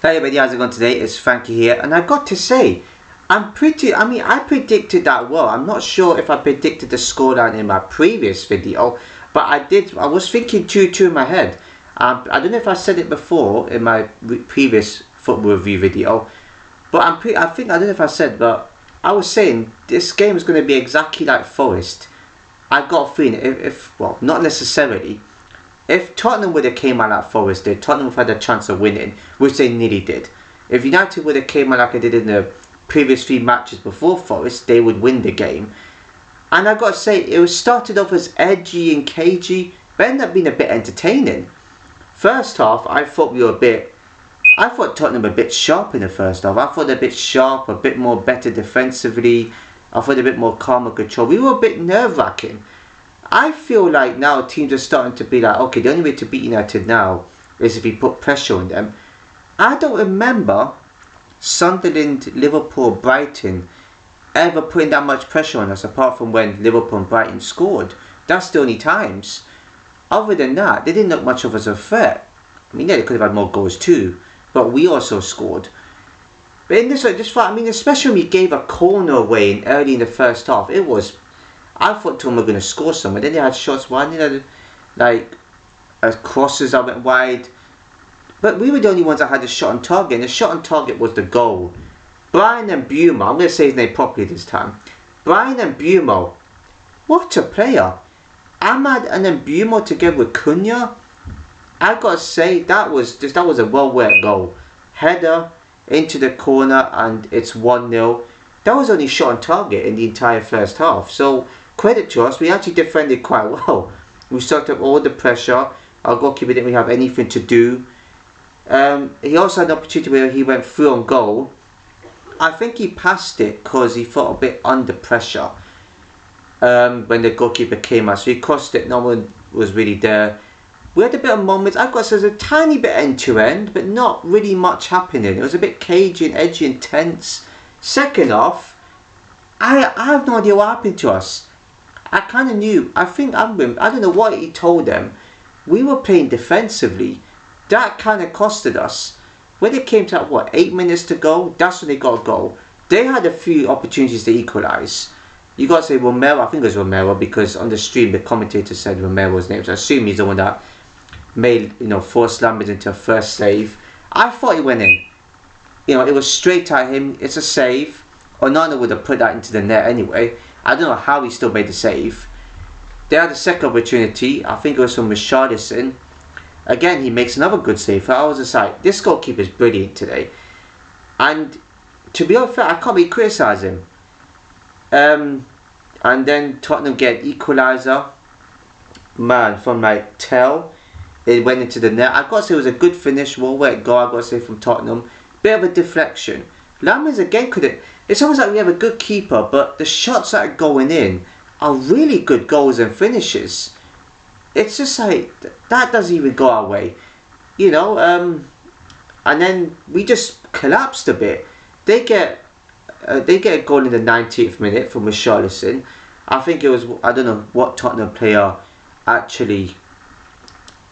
Hey everybody, how's it going today? It's Frankie here, and I got to say, I predicted that well. I'm not sure if I predicted the scoreline in my previous video, but I was thinking 2-2 in my head. I don't know if I said it before in my previous football review video, but I don't know if I said, but I was saying this game is going to be exactly like Forest. I got a feeling, well, not necessarily. If Tottenham would have came out like Forest did, Tottenham would have had a chance of winning, which they nearly did. If United would have came out like I did in the previous 3 matches before Forest, they would win the game. And I got to say, it was started off as edgy and cagey, but ended up being a bit entertaining. First half, I thought Tottenham were a bit sharp in the first half. I thought they were a bit sharp, a bit more better defensively. I thought they were a bit more calm and control. We were a bit nerve-wracking. I feel like now teams are starting to be like, okay, the only way to beat United now is if we put pressure on them. I don't remember Sunderland, Liverpool, Brighton ever putting that much pressure on us apart from when Liverpool and Brighton scored. That's the only times. Other than that, they didn't look much of us a threat. I mean, yeah, they could have had more goals too, but we also scored. But in this fight, I mean, especially when we gave a corner away early in the first half, I thought Tottenham were going to score some, and then they had shots wide, they had like crosses that went wide. But we were the only ones that had a shot on target, and the shot on target was the goal. Brian and Bumo, I'm going to say his name properly this time. Brian and Bumo, what a player. Ahmad and then Bumo together with Cunha. I got to say, that was a well-worked goal. Header into the corner, and it's 1-0. That was only shot on target in the entire first half. So credit to us, we actually defended quite well. We soaked up all the pressure. Our goalkeeper didn't really have anything to do. He also had an opportunity where he went through on goal. I think he passed it because he felt a bit under pressure when the goalkeeper came out. So he crossed it, no one was really there. We had a bit of moments. I've got to say, there's a tiny bit end to end, but not really much happening. It was a bit cagey and edgy and tense. Second half, I have no idea what happened to us. I kind of knew. I don't know what he told them. We were playing defensively. That kind of costed us. When it came to 8 minutes to go, that's when they got a goal. They had a few opportunities to equalise. You got to say Romero. I think it was Romero because on the stream the commentator said Romero's name. So I assume he's the one that made forced Lampard into a first save. I thought he went in. It was straight at him. It's a save. Onana would have put that into the net anyway. I don't know how he still made the save. They had a second opportunity. I think it was from Richarlison. Again, he makes another good save. I was just like, this goalkeeper is brilliant today. And to be fair, I can't really criticise him. And then Tottenham get equaliser. Man, from Tell. It went into the net. I've got to say it was a good finish. Well worked goal, I've got to say, from Tottenham. Bit of a deflection. Lammers again it's almost like we have a good keeper, but the shots that are going in are really good goals and finishes. It's just like, that doesn't even go our way. And then we just collapsed a bit. They get a goal in the 90th minute from Richarlison. I think it was, I don't know what Tottenham player actually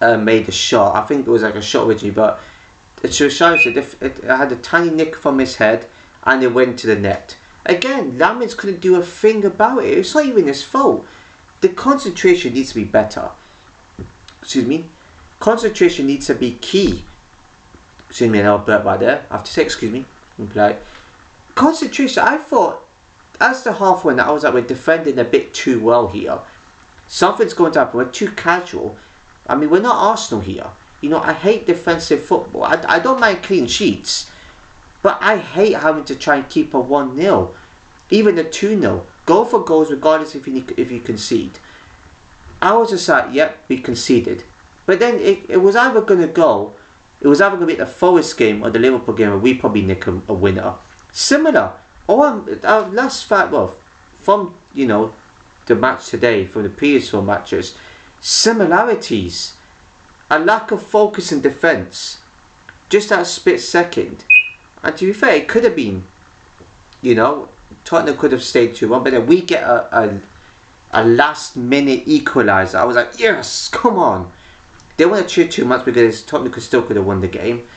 made the shot. I think it was like a shot originally, but Richarlison, it had a tiny nick from his head and it went to the net. Again, Lammers couldn't do a thing about it. It's not even his fault. The concentration needs to be better. Excuse me. Concentration needs to be key. Excuse me, I'll burp right there. I have to say excuse me. Concentration, I thought, as the half went, I was like, we're defending a bit too well here. Something's going to happen. We're too casual. I mean, we're not Arsenal here. I hate defensive football. I don't mind clean sheets. But I hate having to try and keep a 1-0. Even a 2-0. Go for goals regardless if you concede. I was just like, yep, we conceded. But then it was either going to go, it was either going to be the Forest game or the Liverpool game where we probably nick a winner. Similar. Our last fight, from, the match today, from the previous 4 matches, similarities. A lack of focus in defence. Just that split second. And to be fair, it could have been, Tottenham could have stayed 2-1, but then we get a last minute equaliser. I was like, yes, come on. They want to cheer too much because Tottenham could have won the game.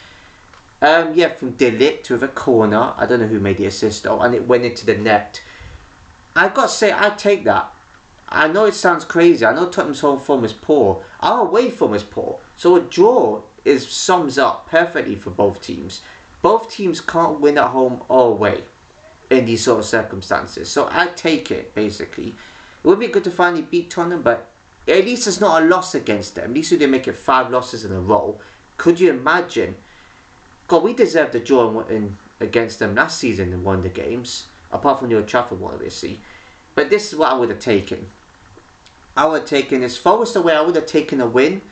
Yeah, from Delict with a corner. I don't know who made the assist though, and it went into the net. I got to say, I'd take that. I know it sounds crazy. I know Tottenham's home form is poor. Our away form is poor. So a draw sums up perfectly for both teams. Both teams can't win at home or away in these sort of circumstances. So I'd take it, basically. It would be good to finally beat Tottenham, but at least it's not a loss against them. At least we didn't make it 5 losses in a row. Could you imagine? God, we deserved a draw against them last season in one of the games. Apart from the Old Trafford one, obviously. But this is what I would have taken. I would have taken this Forest away. I would have taken a win.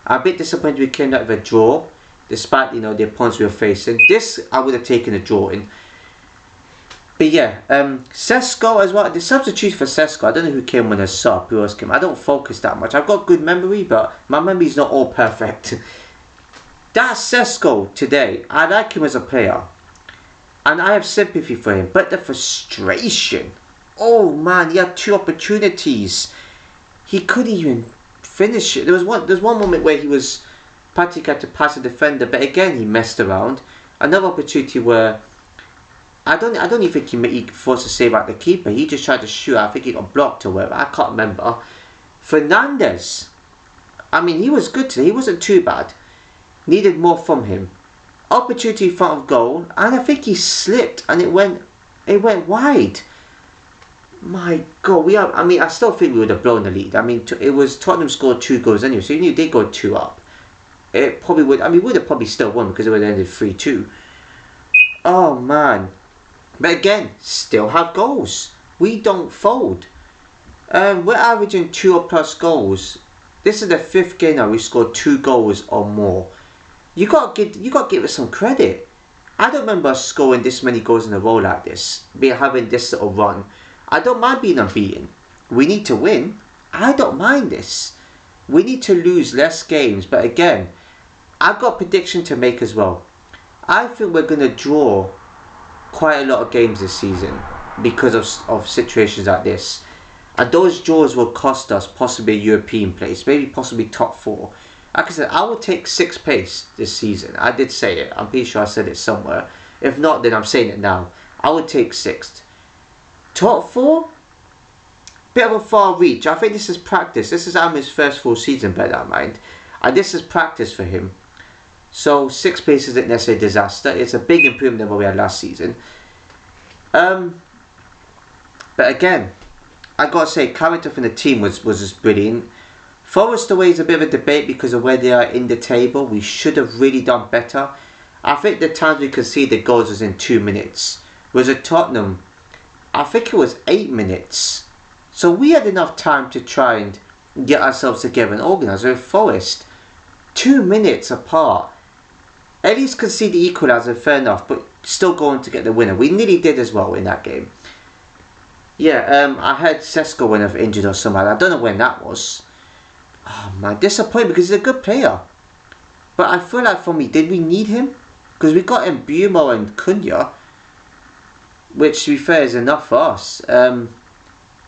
I'm a bit disappointed we came out with a draw, despite the opponents we were facing. This I would have taken a draw in. But yeah, Sesko as well. The substitute for Sesko, I don't know who came when I sub, who else came. I don't focus that much. I've got good memory, but my memory's not all perfect. That Sesko today, I like him as a player. And I have sympathy for him. But the frustration. Oh man, he had 2 opportunities. He couldn't even finish it. There was one moment where he was practically had to pass a defender, but again he messed around. Another opportunity where I don't even think he forced a save out the keeper. He just tried to shoot. I think he got blocked or whatever. I can't remember. Fernandes, I mean, he was good today. He wasn't too bad. Needed more from him. Opportunity in front of goal, and I think he slipped, and it went wide. My God, I still think we would have blown the lead. I mean, it was Tottenham scored 2 goals anyway, so you did go 2 up. It probably would. I mean, would have probably still won because it would have ended 3-2. Oh man. But again, still have goals. We don't fold. We're averaging 2 or plus goals. This is the 5th game now we scored 2 goals or more. You got to give us some credit. I don't remember us scoring this many goals in a row like this. Having this little run. I don't mind being unbeaten. We need to win. I don't mind this. We need to lose less games. But again, I've got a prediction to make as well. I think we're going to draw quite a lot of games this season because of situations like this, and those draws will cost us possibly a European place, maybe possibly top 4. Like I said, I will take 6th place this season. I did say it. I'm pretty sure I said it somewhere. If not, then I'm saying it now. I would take 6th. Top 4, bit of a far reach. I think this is practice. This is Amir's first full season, bear that in mind, and this is practice for him. So 6th place isn't necessarily a disaster. It's a big improvement than what we had last season. But again, I gotta say, character from the team was just brilliant. Forest away is a bit of a debate because of where they are in the table. We should have really done better. I think the times we conceded goals was in 2 minutes. Whereas at Tottenham, I think it was 8 minutes. So we had enough time to try and get ourselves together and organise. With Forest, 2 minutes apart. At least concede the equaliser, fair enough, but still going to get the winner. We nearly did as well in that game. Yeah, I heard Sesko went off injured or something. I don't know when that was. Oh man, disappointed because he's a good player. But I feel like for me, did we need him? Because we got Mbeumo and Cunha, which to be fair is enough for us. I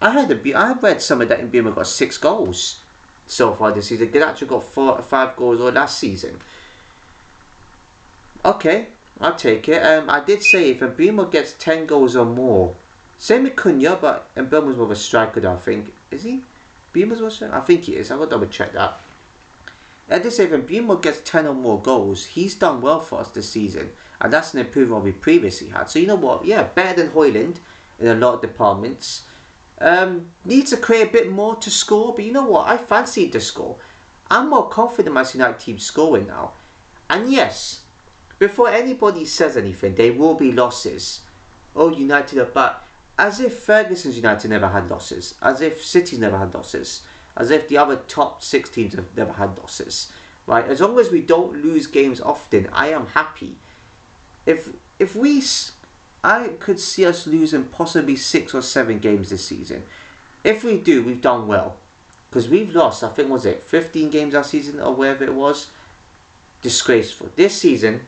read some of that Mbeumo got 6 goals so far this season. Ganacho got 4 or 5 goals all last season. Okay, I'll take it. I did say if Mbeumo gets 10 goals or more, same with Cunha, but Mbeumo's more of a striker, I think. Is he? Mbeumo's more of a striker? I think he is. I will double check that. I did say if Mbeumo gets 10 or more goals, he's done well for us this season, and that's an improvement we previously had. So you know what? Yeah, better than Højlund in a lot of departments. Needs to create a bit more to score, but you know what? I fancied the score. I'm more confident in my United team scoring now. And yes, before anybody says anything, there will be losses. Oh, United are back. As if Ferguson's United never had losses. As if City's never had losses. As if the other top 6 teams have never had losses. Right? As long as we don't lose games often, I am happy. I could see us losing possibly 6 or 7 games this season. If we do, we've done well. Because we've lost, I think, was it 15 games last season or wherever it was? Disgraceful. This season,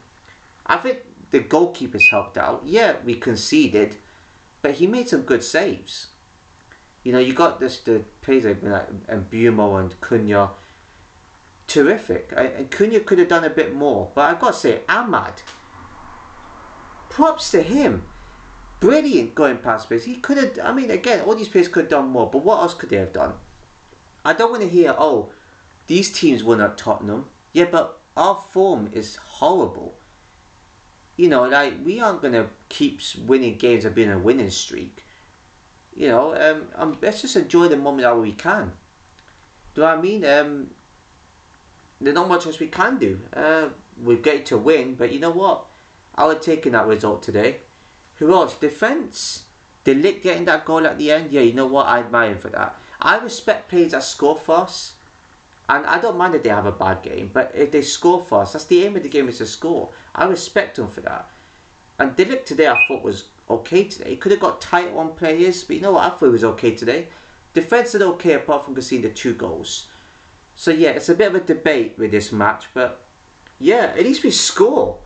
I think the goalkeeper's helped out. Yeah, we conceded, but he made some good saves. You know, you got the players like Mbeumo and Cunha. Terrific. And Cunha could have done a bit more. But I've got to say, Ahmad, props to him. Brilliant going past players. He could have, I mean, again, all these players could have done more, but what else could they have done? I don't want to hear, oh, these teams won at Tottenham. Yeah, but our form is horrible. You know, like, we aren't going to keep winning games and being a winning streak. You know, let's just enjoy the moment how we can. Do you know what I mean? There's not much else we can do. We've got to win, but you know what? I would have taken that result today. Who else? Defence. De Ligt getting that goal at the end. Yeah, you know what? I admire him for that. I respect players that score for us. And I don't mind if they have a bad game. But if they score for us, that's the aim of the game, is to score. I respect them for that. And De Ligt today I thought was okay today. He could have got tight on players. But you know what? I thought he was okay today. Defence did okay apart from conceding the 2 goals. So yeah, it's a bit of a debate with this match. But yeah, at least we score.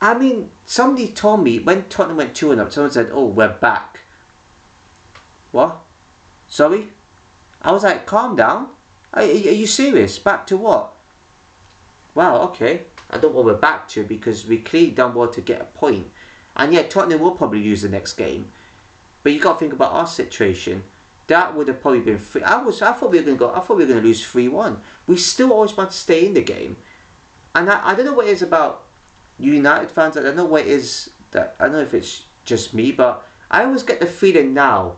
I mean, somebody told me when Tottenham went 2-0 up, someone said, oh, we're back. What? Sorry? I was like, calm down. Are you serious? Back to what? Wow, okay. I don't know what we're back to, because we clearly done well to get a point. And yet Tottenham will probably lose the next game. But you got to think about our situation. That would have probably been free. I thought we were going to lose 3-1. We still always want to stay in the game. And I don't know what it is about United fans. I don't know what it is that, I don't know if it's just me, but I always get the feeling now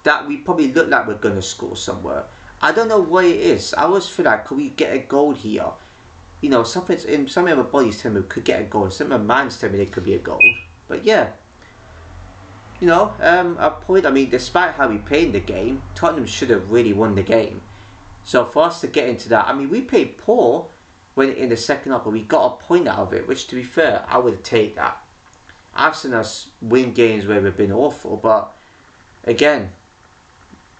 that we probably look like we're going to score somewhere. I don't know what it is. I always feel like, could we get a goal here? You know, something's in some of my bodies telling me we could get a goal. Some of my minds telling me it could be a goal. But yeah, you know, a point. I mean, despite how we played in the game, Tottenham should have really won the game. So for us to get into that, I mean, we played poor when in the second half, but we got a point out of it, which, to be fair, I would take that. I've seen us win games where we've been awful, but again,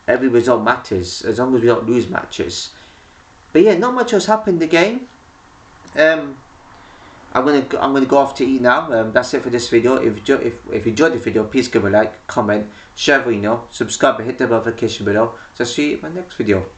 every result matters as long as we don't lose matches. But yeah, not much else happened in the game. I'm gonna go off to eat now. That's it for this video. If you enjoyed the video, please give a like, comment, share, subscribe, and hit the notification bell. So see you in my next video.